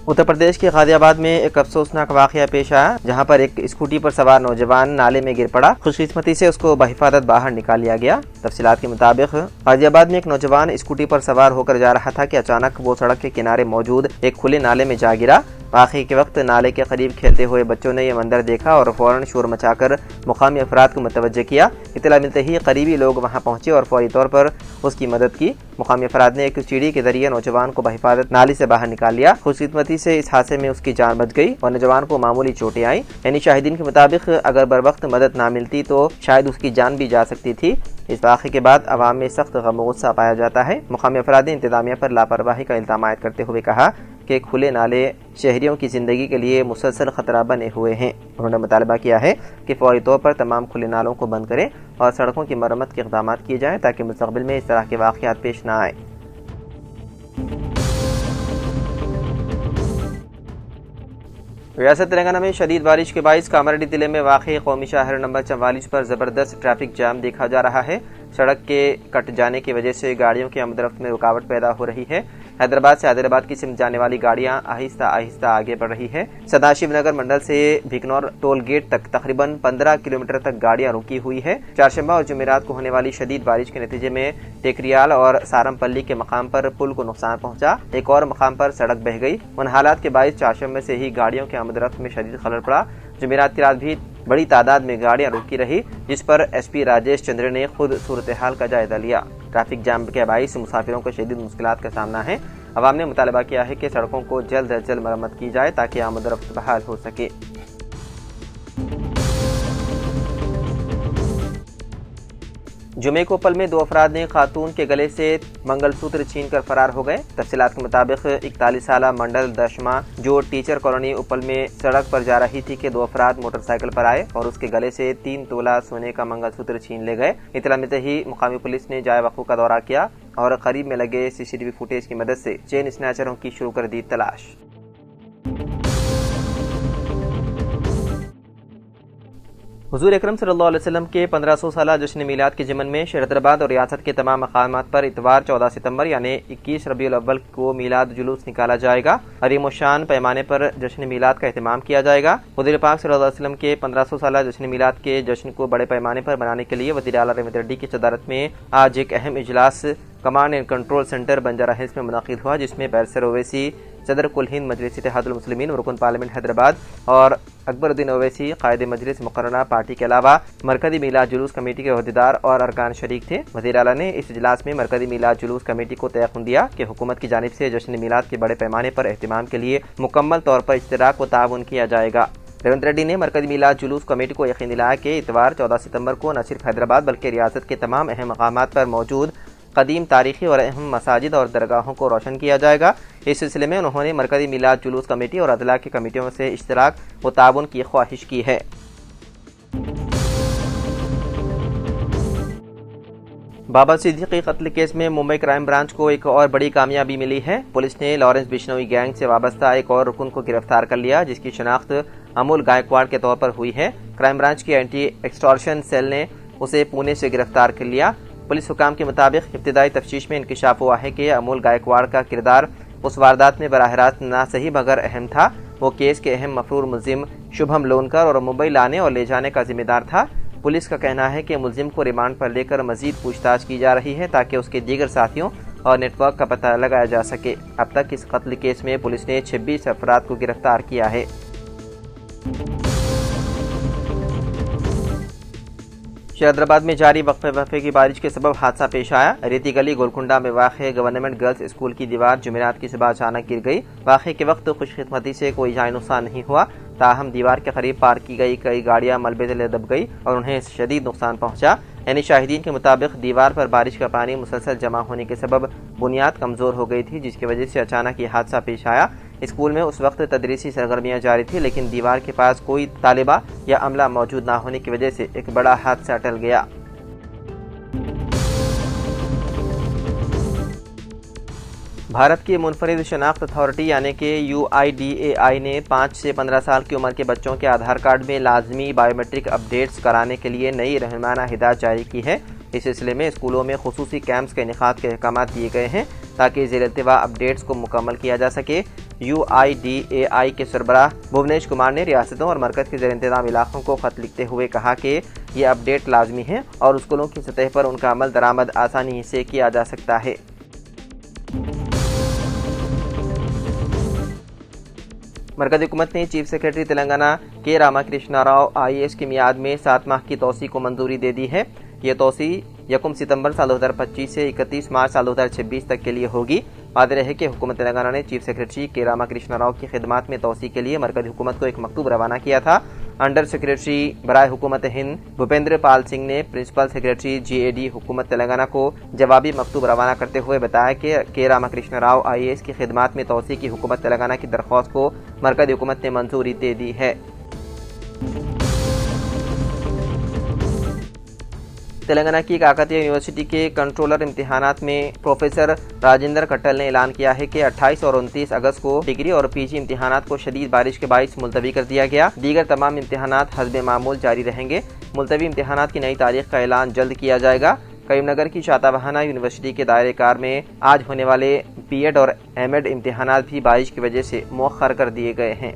उत्तर प्रदेश के गाजियाबाद में एक अफसोसनाक वाक़या पेश आया, जहां पर एक स्कूटी पर सवार नौजवान नाले में गिर पड़ा। खुशकिस्मती से उसको बहिफाजत बाहर निकाल लिया गया। तफसीलात के मुताबिक गाजियाबाद में एक नौजवान स्कूटी पर सवार होकर जा रहा था कि अचानक वो सड़क के किनारे मौजूद एक खुले नाले में जा गिरा। वाक़े के वक्त नाले के करीब खेलते हुए बच्चों ने यह मंजर देखा और फ़ौरन शोर मचाकर मुकामी अफराद को मुतवज्जे किया। इत्तला मिलते ही करीबी लोग वहां पहुंचे और फौरी तौर पर उसकी मदद की। मुकामी अफराद ने एक सीढ़ी के जरिए नौजवान को बहिफाजत नाली से बाहर निकाल लिया। खुशकिस्मती से इस हादसे में उसकी जान बच गई और नौजवान को मामूली चोटें आईं। यानी शाहिदीन के मुताबिक अगर बर वक्त मदद ना मिलती तो शायद उसकी जान भी जा सकती थी। इस वाक़े के बाद अवाम में सख्त गम गुस्सा पाया जाता है। मुकामी अफराद ने इंतजामिया पर लापरवाही का इल्ज़ाम आयद करते हुए कहा कि खुले नाले शहरियों की ज़िंदगी के लिए मुसलसल ख़तरा बने हुए हैं। उन्होंने मुतालबा किया है कि फौरी तौर पर तमाम खुले नालों को बंद करें और सड़कों की मरम्मत के इक़दाम किए जाएँ ताकि मुस्तक़बिल में इस तरह के वाक़यात पेश ना आए। रियासत तेलंगाना में शदीद बारिश के बाइस कामारेड्डी जिले में वाक़ई कौमी शाहर नंबर 44 पर ज़बरदस्त ट्रैफिक जाम देखा जा रहा है। सड़क के कट जाने की वजह से गाड़ियों की आमदरफ्त में रुकावट पैदा हो रही है। हैदराबाद से आदिलाबाद की सिमत जाने वाली गाड़ियां आहिस्ता आहिस्ता आगे बढ़ रही है। सदाशिव नगर मंडल से भिकनौर टोल गेट तक तकरीबन 15 किलोमीटर तक गाड़ियां रुकी हुई है। चारशंबा और जुमेरात को होने वाली शदीद बारिश के नतीजे में टेकरियाल और सारमपल्ली के मकाम पर पुल को नुकसान पहुंचा। एक और मकाम पर सड़क बह गई। उन हालात के बायस चारशंबे से ही गाड़ियों के आमदरफ्त में शदीद खलल पड़ा। जुमेरात की रात भी बड़ी तादाद में गाड़ियां रुकी रही, जिस पर एसपी राजेश चंद्र ने खुद सूरत हाल का जायजा लिया। ट्रैफिक जाम के बाइस मुसाफिरों को शदीद मुश्किलात का सामना है। अवाम ने मुतालबा किया है कि सड़कों को जल्द अज जल्द मरम्मत की जाए ताकि आमदरफ्त बहाल हो सके। जुमे को पल में 2 अफराद ने खातून के गले से मंगलसूत्र छीनकर फरार हो गए। तफसीलात के मुताबिक 41 साला मंडल दशमा जो टीचर कॉलोनी उपल में सड़क पर जा रही थी कि 2 अफराद मोटरसाइकिल पर आए और उसके गले से 3 तोला सोने का मंगलसूत्र छीन ले गए। इतला मिलते ही मुकामी पुलिस ने जाए वक़ूफ़ का दौरा किया और करीब में लगे सीसीटीवी फुटेज की मदद से चेन स्नैचरों की शुरू कर दी तलाश। हुजूर अकरम सल्लल्लाहु अलैहि वसल्लम के 1500 साला जश्न मीलाद के ज़मन में शहर हैदराबाद और रियासत के तमाम मकामात पर इतवार 14 सितंबर यानी 21 रबीउल अव्वल को मीलाद जुलूस निकाला जाएगा। अज़ीम व शान पैमाने पर जश्न मीलाद का एहतमाम किया जाएगा। हुज़ूर पाक सल्लल्लाहु अलैहि वसल्लम के 1500 साला जश्न मीलाद के जश्न को बड़े पैमाने पर मनाने के लिए वज़ीर आला रेवंत रेड्डी की सदारत में आज एक अहम इजलास command and control centre Banjara hills में मुनक़िद हुआ, जिसमें बैरिस्टर ओवैसी, सदर कुल हिंद मजलिस इत्तेहादुल मुस्लिमीन, रुकन पार्लियामेंट हैदराबाद और अकबरुद्दीन ओवैसी कायदे मजलिस मुकर्ररा पार्टी के अलावा मरकज़ी मीलाद जुलूस कमेटी के अहदेदार और अरकान शरीक थे। वज़ीर आला ने इस इजलास में मरकज़ी मीलाद जुलूस कमेटी को तयक़ुन दिया कि हुकूमत की जानिब से जश्न मीलाद के बड़े पैमाने पर एहतमाम के लिए मुकम्मल तौर पर इश्तिराक व ताउन किया जाएगा। रेवंत रेड्डी ने मरकज़ी मीलाद जुलूस कमेटी को यकीन दिलाया कि इतवार 14 सितंबर को न सिर्फ हैदराबाद बल्कि रियासत के तमाम अहम मकामात पर मौजूद कदीम तारीखी और अहम मसाजिद और दरगाहों को रोशन किया जाएगा। इस सिलसिले में उन्होंने मरकज़ी मीलाद जुलूस कमेटी और अदला की कमेटियों से इश्तिराक व ताउन की ख्वाहिश की है। बाबर सिद्दीकी कत्ल केस में मुंबई क्राइम ब्रांच को एक और बड़ी कामयाबी मिली है। पुलिस ने लॉरेंस बिश्नोई गैंग से वाबस्ता एक और रुकन को गिरफ्तार कर लिया, जिसकी शनाख्त अमूल गायकवाड़ के तौर पर हुई है। क्राइम ब्रांच की एंटी एक्सटॉर्शन सेल ने उसे पुणे से गिरफ्तार कर लिया। पुलिस हुकाम के मुताबिक इब्तिदाई तफ्तीश में इंकशाफ हुआ है कि अमूल गायकवाड़ का किरदार उस वारदात में बराह रास्त ना सही मगर अहम था। वो केस के अहम मफरूर मुलजिम शुभम लोनकर और मुंबई लाने और ले जाने का जिम्मेदार था। पुलिस का कहना है कि मुलजिम को रिमांड पर लेकर मजीद पूछताछ की जा रही है ताकि उसके दीगर साथियों और नेटवर्क का पता लगाया जा सके। अब तक इस कत्ल केस में पुलिस ने 26 अफराद को गिरफ्तार किया है। हैदराबाद में जारी वक्फे की बारिश के सबब हादसा पेश आया। रेती गली गोलकुंडा में वाक़ गवर्नमेंट गर्ल्स स्कूल की दीवार जुमेरात की सुबह अचानक गिर गई। वाक़े के वक्त खुशकिस्मती से कोई जान नुकसान नहीं हुआ, ताहम दीवार के करीब पार्क की गई कई गाड़ियां मलबे तले दब गई और उन्हें शदीद नुकसान पहुंचा। यानी शाहिदीन के मुताबिक दीवार पर बारिश का पानी मुसलसल जमा होने के सबब बुनियाद कमज़ोर हो गई थी, जिसकी वजह से अचानक ये हादसा पेश आया। स्कूल में उस वक्त तदरीसी सरगर्मियां जारी थी, लेकिन दीवार के पास कोई तालिबा या अमला मौजूद ना होने की वजह से एक बड़ा हादसा टल गया। भारत की मुनफरिद शनाख्त अथॉरिटी यानी कि UIDAI ने 5 से 15 साल की उम्र के बच्चों के आधार कार्ड में लाजमी बायोमेट्रिक अपडेट्स कराने के लिए नई रहनुमाना हिदायत जारी की है। इस सिलसिले में स्कूलों में खुसूसी कैंप्स के इनेकाद के अहकाम दिए गए हैं ताकि ज़ेर-ए-इल्तिवा अपडेट्स को मुकम्मल किया जा सके। UIDAI के सरबराह भुवनेश कुमार ने रियासतों और मरकज़ के ज़ेर-ए-इंतज़ाम इलाक़ों को ख़त लिखते हुए कहा कि ये अपडेट लाजमी है और स्कूलों की सतह पर उनका अमल दरामद आसानी से किया जा सकता है। मरकज़ी हुकूमत ने चीफ सेक्रेटरी तेलंगाना के रामाकृष्णा राव IAS की मियाद में 7 माह की तोसी को मंजूरी दे दी है। ये तोसी 1 सितंबर साल 2025 से 31 मार्च साल 2026 तक के लिए होगी। वाज़ेह है कि हुकूमत तेलंगाना ने चीफ सेक्रेटरी के रामाकृष्णा राव की खिदमात में तोसी के लिए मरकज़ी हुकूमत को एक मकतूब रवाना किया था। अंडर सेक्रेटरी बराए हुकूमत हिंद भूपेंद्र पाल सिंह ने प्रिंसिपल सेक्रेटरी GAD हुकूमत तेलंगाना को जवाबी मकतूब रवाना करते हुए बताया कि के रामाकृष्णा राव IAS की खिदमात में तोसी की हुकूमत तेलंगाना की दरख्वास्त को मरकज़ी हुकूमत ने मंजूरी दे दी है। तेलंगाना की काकतीय यूनिवर्सिटी के कंट्रोलर इम्तिहानात में प्रोफेसर राजेंद्र कट्टल ने ऐलान किया है कि 28 और 29 अगस्त को डिग्री और PG इम्तिहानात को शदीद बारिश के बाइस मुलतवी कर दिया गया। दीगर तमाम इम्तिहानात हस्बे मामूल जारी रहेंगे। मुलतवी इम्तिहानात की नई तारीख का ऐलान जल्द किया जाएगा। करीमनगर की शाताबहाना यूनिवर्सिटी के दायरे कार में आज होने वाले B.Ed और M.Ed इम्तिहानात भी बारिश की वजह से मौखर कर दिए गए हैं।